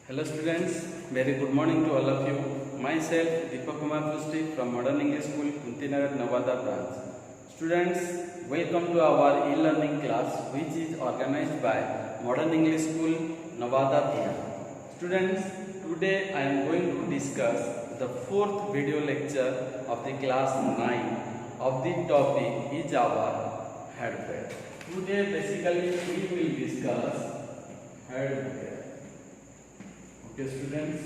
Hello students, very good morning to all of you. Myself Deepak Kumar Prusti from Modern English School, Kuntinagar, Navada branch. Students, welcome to our e-learning class which is organized by Modern English School, Navada branch. Students, today I am going to discuss the fourth video lecture of the class 9 of the topic is our hardware. Today basically we will discuss hardware. Okay students,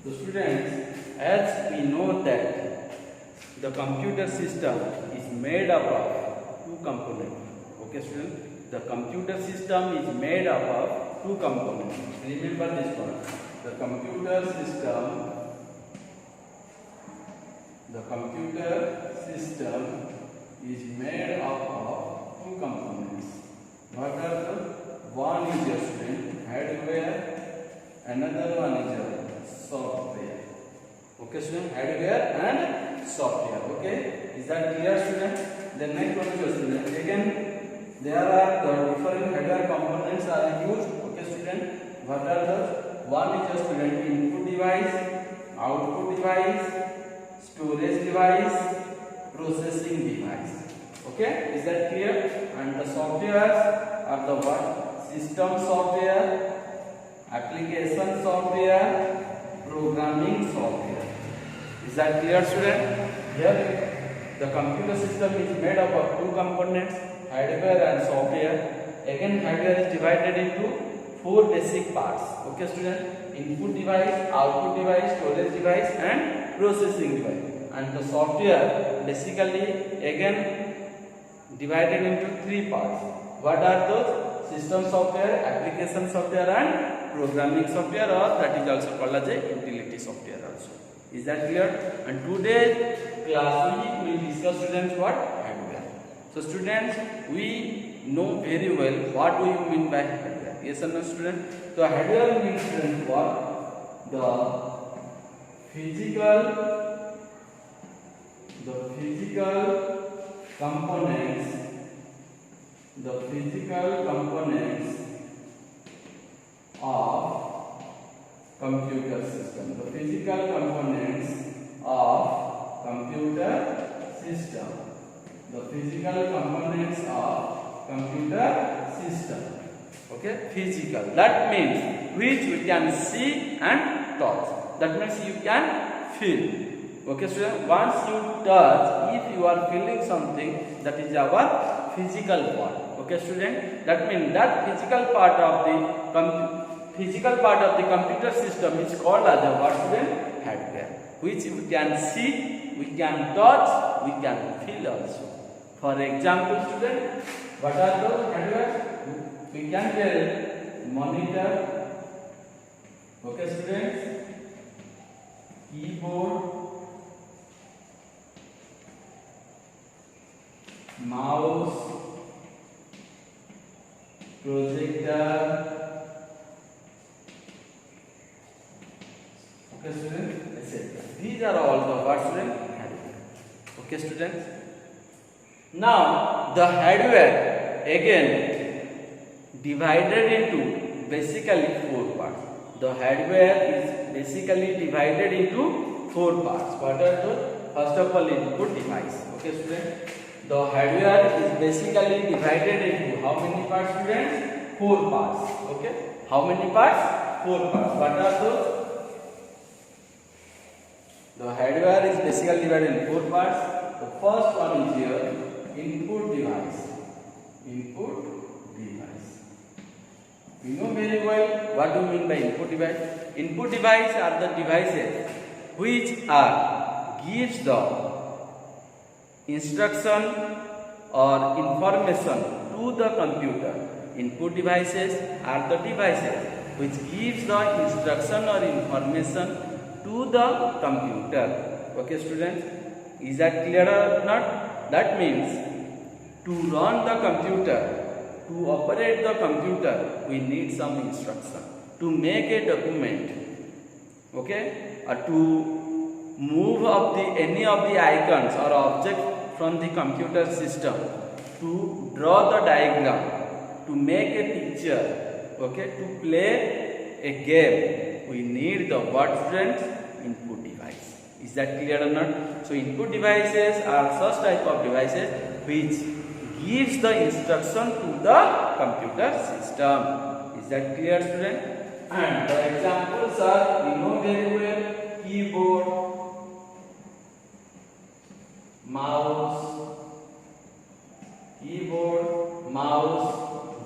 so students, as we know that the computer system is made up of two components. Okay students, the computer system is made up of two components. Remember this one, the computer system is made up of two components. What are the? One is your student hardware, another one is your software. Okay student, hardware and software. Okay, is that clear student? The next one is your student. Again, there are the different hardware components are used. Okay student, what are those? One is your student input device, output device, storage device, processing device. Okay, is that clear? And the softwares are the what? System software, application software, programming software. Is that clear student? Here the computer system is made up of two components, hardware and software. Again, hardware is divided into four basic parts. Okay student, input device, output device, storage device and processing device. And the software basically again divided into three parts. What are those? System software, application software and programming software, or that is also called as a utility software also. Is that clear? And today's class we will discuss students what? Hardware. So students, we know very well what do you mean by hardware. Yes or no student? So hardware means students what? The physical components of computer system. The physical components of computer system. The physical components of computer system. Okay, physical. That means which we can see and touch. That means you can feel. Okay student, once you touch, if you are feeling something, that is our physical part. Okay student, that means that physical part of the computer system is called as a what student? Hardware, which we can see, we can touch, we can feel also. For example student, what are those hardware? We can tell monitor, okay students, keyboard, mouse, projector, okay students, etc. These are all the what student? Hardware. Okay students. Now the hardware again divided into basically four parts. The hardware is basically divided into four parts. What are those? First of all, input device. Okay students. The hardware is basically divided into how many parts students? Four parts. Okay. How many parts? Four parts. What are those? The hardware is basically divided into four parts. The first one is here input device. Input device. We know very well what do you mean by input device. Input device are the devices which are gives the instruction or information to the computer. Input devices are the devices which gives the instruction or information to the computer. Okay students, is that clear or not? That means to run the computer, to operate the computer, we need some instruction. To make a document, okay, or to move up any of the icons or objects from the computer system, to draw the diagram, to make a picture, okay, to play a game, we need the what, students? Input device. Is that clear or not? So input devices are such type of devices which gives the instruction to the computer system. Is that clear, student? And the examples are, we know very well, keyboard, mouse,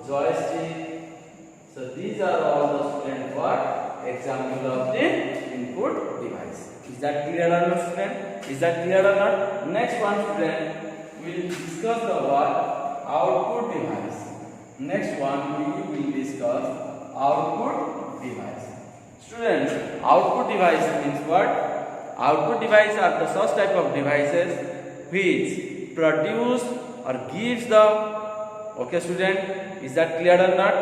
joystick. So these are all the, student, what? Example of the input device. Is that clear or not, student? Is that clear or not? Next one, student, we will discuss the what? Output device. Next one we will discuss output device. Students, output device means what? Output device are the such type of devices which produce or gives the, okay, student, is that clear or not?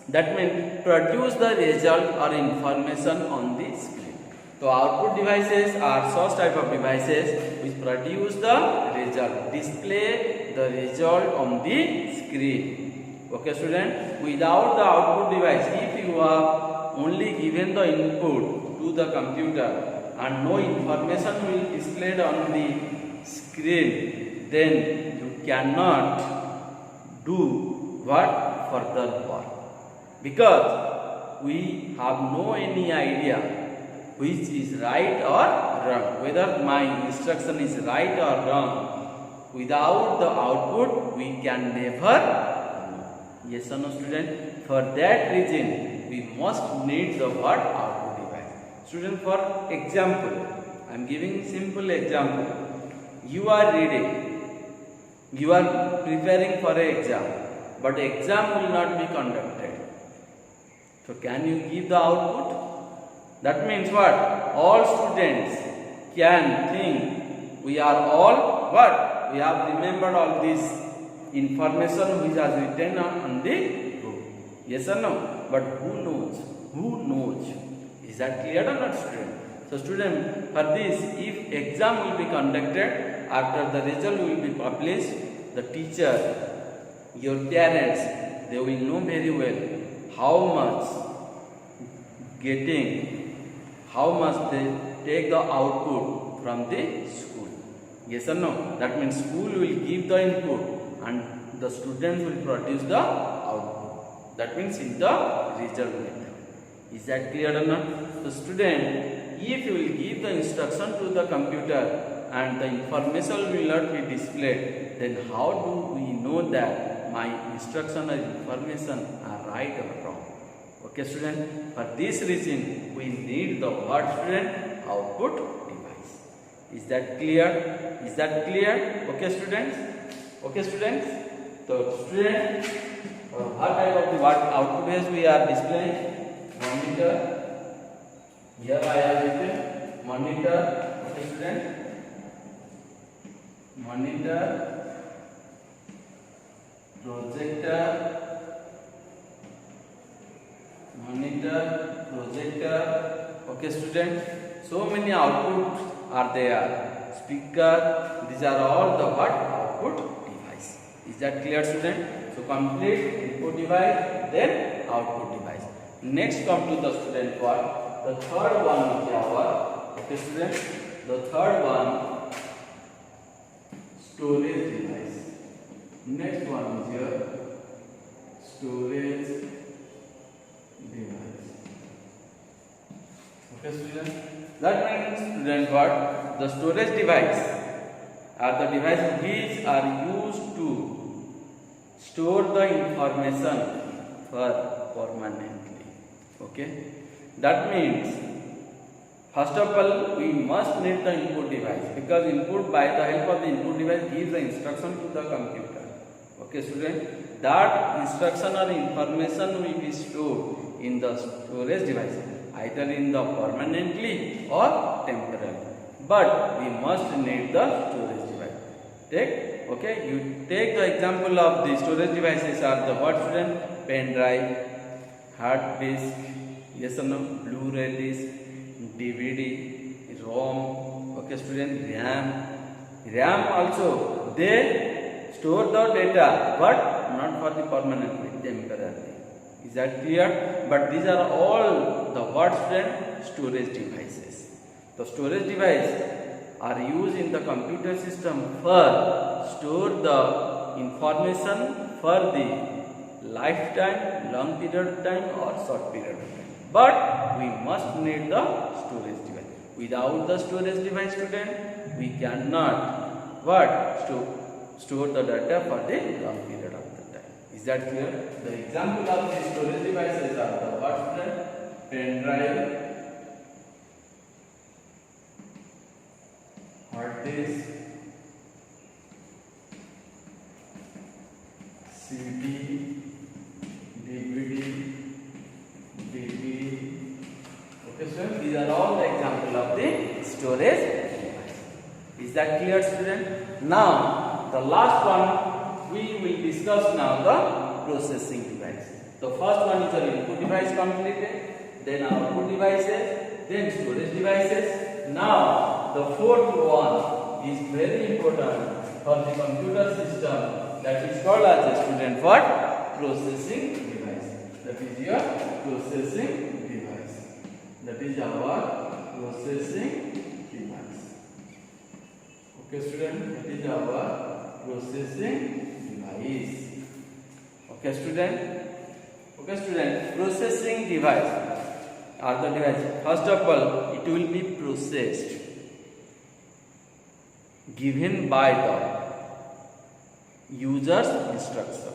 That means produce the result or information on the screen. So output devices are such type of devices which produce the result, display the result on the screen. Okay, student, without the output device, if you have only given the input to the computer and no information will be displayed on the screen, then you cannot do what? Further work, because we have no any idea which is right or wrong, whether my instruction is right or wrong. Without the output we can never know. Yes or no, student? For that reason we must need the what? Output device. Student, for example, I am giving simple example. You are reading, you are preparing for an exam, but exam will not be conducted. So can you give the output? That means what? All students can think we are all what? We have remembered all this information which has written on the book. Yes or no? But who knows? Who knows? Is that clear or not, student? So student, for this, if exam will be conducted, after the result will be published, the teacher, your parents, they will know very well how much they take the output from the school. Yes or no? That means school will give the input and the students will produce the output. That means in the result method. Is that clear or not? So student, if you will give the instruction to the computer and the information will not be displayed, then how do we know that my instruction or information are right or wrong? Okay, student, for this reason we need the what, student? Output device. Is that clear? Is that clear? Okay, students? Okay, students? So student, what type of the what output device we are displaying? Monitor. Here I have written monitor. Okay, student? Monitor, projector, okay, student. So many outputs are there. Speaker, these are all the what? Output device. Is that clear, student? So complete input device, then output device. Next come to the student what? The third one is our, okay, student, the third one, storage device. Next one is here, storage device. Okay, student. That means, student, what? The storage device are the devices which are used to store the information for permanently. Okay. That means, first of all, we must need the input device, because input, by the help of the input device, gives the instruction to the computer. Okay, student, that instruction or information will be stored in the storage device, either in the permanently or temporarily. But we must need the storage device. You take the example of the storage devices are the what, student? Pen drive, hard disk, yes or no, Blu-ray disc, DVD, ROM, okay, student, RAM also, they store the data, but not for the permanently, temporarily. Is that clear? But these are all the what student? Storage devices. The storage device are used in the computer system for store the information for the lifetime, long period of time or short period of time. But we must need the storage device. Without the storage device student, we cannot store the data for the long period of the time. Is that clear? The example of the storage devices are the what student? Pen drive, hard disk, CD, DVD, DVD. Okay, so these are all the example of the storage device. Is that clear, student? Now, the last one we will discuss now the processing device. The first one is the input device completed, then output devices, then storage devices. Now, the fourth one is very important for the computer system, that is called as a student what? Processing device. That is your processing device. That is our processing device. Okay, student, that is our processing device. Okay, student. Okay, student, processing device are the device. First of all, it will be processed given by the user's instruction.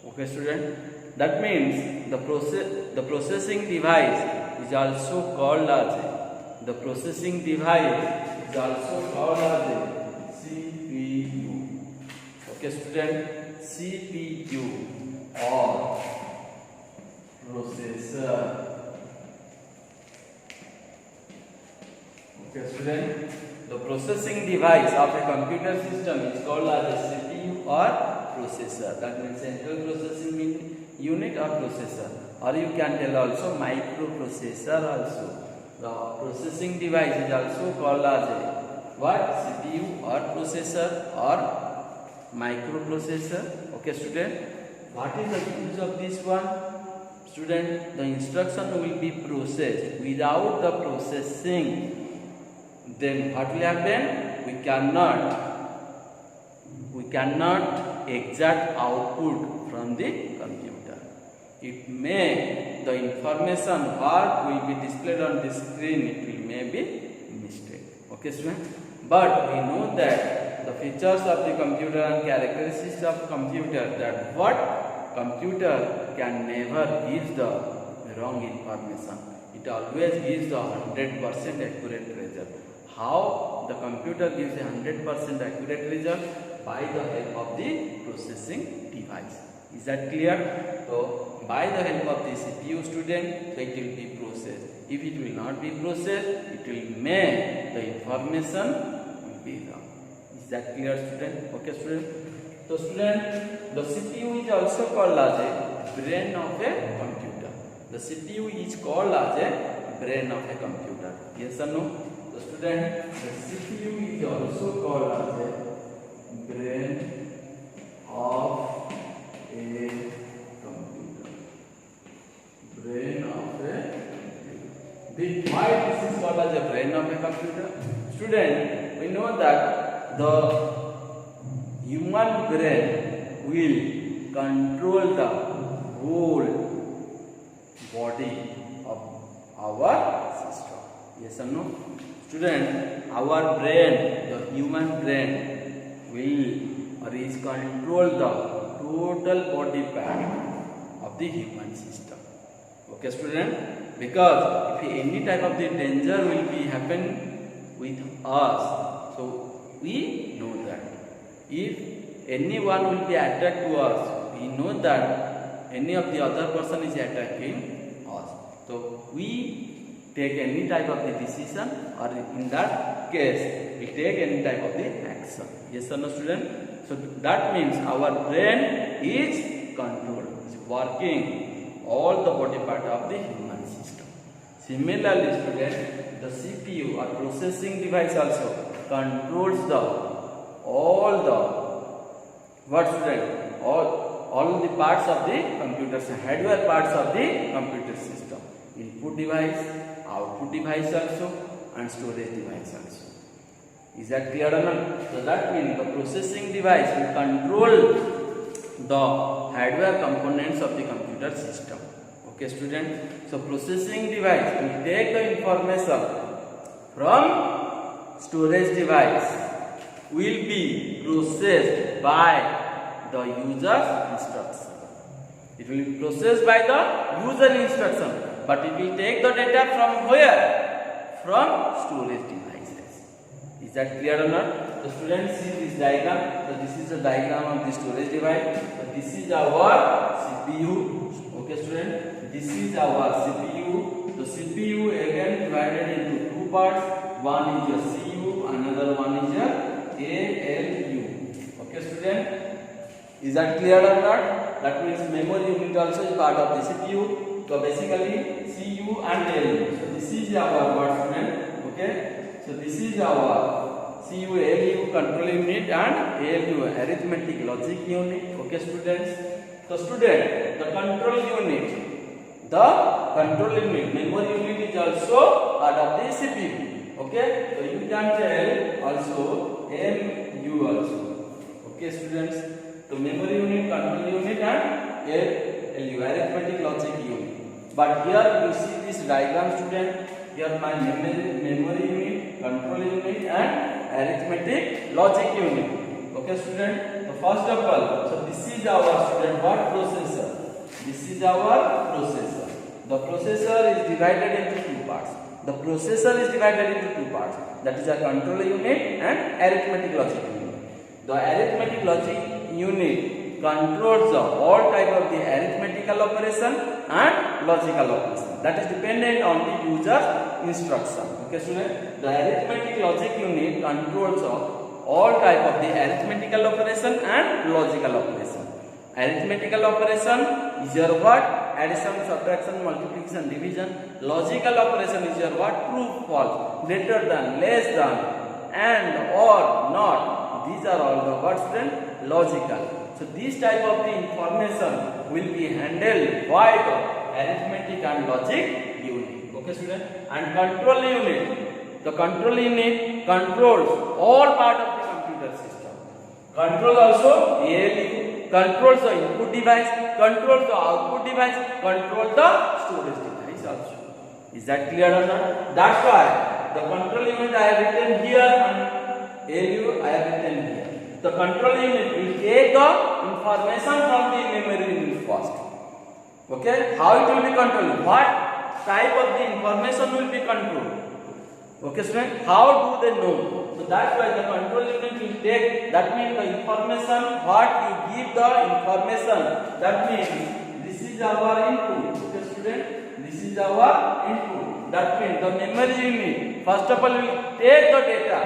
Okay, student. That means the processing device is also called as the processing device is also called as a CPU. Okay, student, CPU or processor. Okay, student, the processing device of a computer system is called as a CPU or processor. That means central processing unit or processor, or you can tell also microprocessor also. The processing device is also called as a what? CPU or processor or microprocessor. Okay, student, what is the use of this one? Student, the instruction will be processed. Without the processing, then what will happen? We cannot exact output from the computer. It may, the information what will be displayed on the screen, it will may be mistake. Okay, student? But we know that the features of the computer and characteristics of computer, that what computer can never give the wrong information. It always gives the 100% accurate result. How the computer gives a 100% accurate result? By the help of the processing device. Is that clear? So, by the help of the CPU, student, so it will be processed. If it will not be processed, it will make the information will be wrong. Is that clear, student? Okay, student. So, student, the CPU is also called as a brain of a computer. The CPU is called as a brain of a computer. Yes or no? So, student, the CPU is also called as a brain of a computer. Brain of a computer. Why this is called as a brain of a computer? Student, we know that the human brain will control the whole body of our system. Yes or no? Student, our brain, the human brain, will or is control the total body part of the human system. Okay, student? Because if any type of the danger will be happen with us, so we know that. If anyone will be attacked to us, we know that any of the other person is attacking us. So we take any type of the decision, or in that case, we take any type of the action. Yes or no, student? So that means our brain is controlled, is working all the body part of the human system. Similarly, student, the CPU or processing device also controls the all the what, student? all the parts of the computer, hardware parts of the computer system. Input device, output device also, and storage device also. Is that clear or not? So that means the processing device will control the hardware components of the computer system. Okay, student. So processing device will take the information from storage device, will be processed by the user's instruction. It will be processed by the user instruction, but it will take the data from where? From storage devices. Is that clear or not? The students see this diagram. So this is the diagram of the storage device. So this is our CPU. Okay, student. This is our CPU. The CPU again divided into two parts. One is your CU, another one is your ALU. Okay, student. Is that clear or not? That means memory unit also is part of the CPU. So basically CU and ALU. So this is our word, student. Okay. So this is our CU, ALU control unit and ALU arithmetic logic unit. Okay, students. So student, the control unit, memory unit is also part of the CPU. Okay, so you can tell also MU also. Okay, students. So memory unit, control unit, and ALU arithmetic logic unit. But here you see this diagram, student. Here my memory unit, control unit, and arithmetic logic unit. Okay, student. So first of all, so this is our student what processor. This is our processor. The processor is divided into two parts. That is a control unit and arithmetic logic unit. The arithmetic logic unit controls all type of the arithmetical operation and logical operation. That is dependent on the user's instruction. Okay, student. The arithmetic logic unit controls all type of the arithmetical operation and logical operation. Arithmetical operation is your what? Addition, subtraction, multiplication, division. Logical operation is your what? True, false, greater than, less than, and, or, not. These are all the what, student? Logical. So this type of the information will be handled by the arithmetic and logic unit. Okay, student. And control unit. The control unit controls all part of the computer system. Control also ALU. Controls the input device, controls the output device, controls the storage device also. Is that clear or not? That's why the control unit I have written here and ALU I have written here. The control unit will take the information from the memory unit first. Okay? How it will be controlled? What type of the information will be controlled? Okay, student? How do they know? So that's why the control unit will take, that means the information, what you give the information, that means this is our input. Okay, student? This is our input. That means the memory unit, first of all, will take the data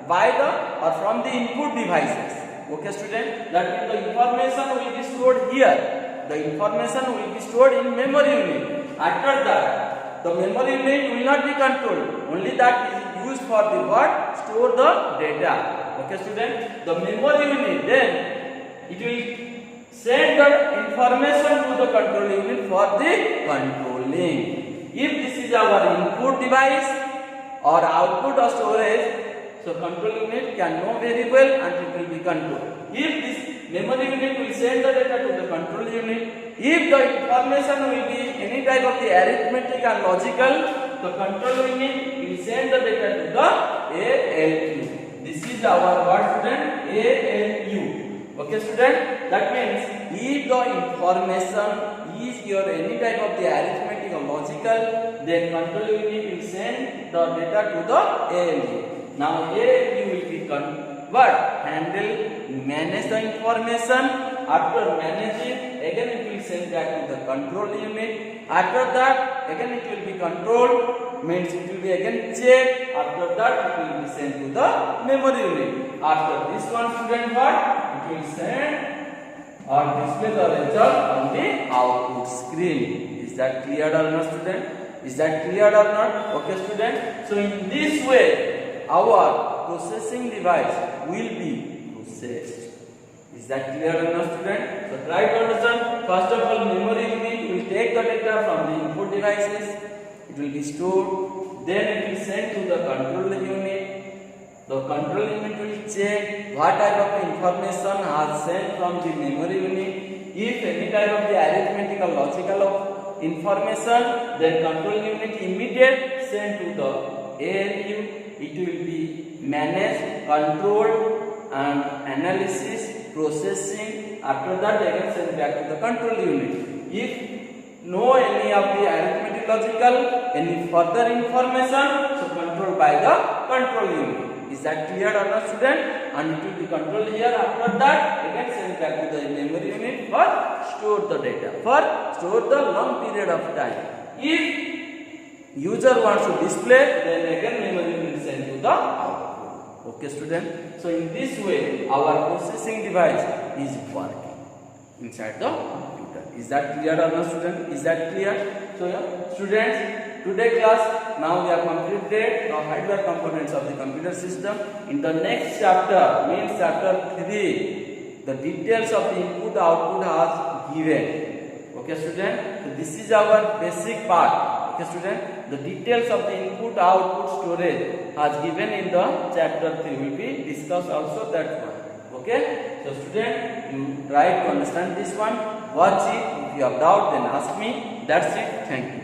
by the or from the input devices. Okay, student? That means the information will be stored here. The information will be stored in memory unit. After that, the memory unit will not be controlled. Only that is used for the what? Store the data. Okay, student? The memory unit then it will send the information to the control unit for the controlling. If this is our input device or output or storage, so control unit can know very well and it will be controlled. If this memory unit will send the data to the control unit, if the information will be any type of the arithmetic and logical, the control unit will send the data to the ALU. This is our what, student? ALU. Okay, student? That means if the information is your any type of the arithmetic or logical, then control unit will send the data to the ALU. Now ALU will be handle, manage the information. After managing, again it will send back to the control unit. After that, again it will be controlled, means it will be again checked. After that, it will be sent to the memory unit. After this one, student, what? It will send or display the result on the output screen. Is that clear or not, student? Is that clear or not? Okay, student. So in this way, our processing device will be processed. Is that clear or not, student? So try to understand. First of all, memory unit will take the data from the input devices. It will be stored. Then it will send to the control unit. The control unit will check what type of information has sent from the memory unit. If any type of the arithmetic or logical information, then control unit immediately send to the ALU. It will be managed, controlled, and analysis, processing. After that, they can send back to the control unit. If no any of the arithmetic, logical, any further information, so controlled by the control unit. Is that clear or not, student? And it will be controlled here. After that, again send back to the memory unit for store the data, for store the long period of time. If user wants to display, then again memory unit send to the output. Okay, student. So in this way, our processing device is working inside the computer. Is that clear or not, student? Is that clear? So yeah, students. Today class, now we have completed the hardware components of the computer system. In the next chapter, means chapter 3, the details of the input output are given. Okay, student? So this is our basic part. Okay, student? The details of the input output storage as given in the chapter 3 will be discussed also that one. Okay? So student, you try to understand this one. Watch it. If you have doubt, then ask me. That's it. Thank you.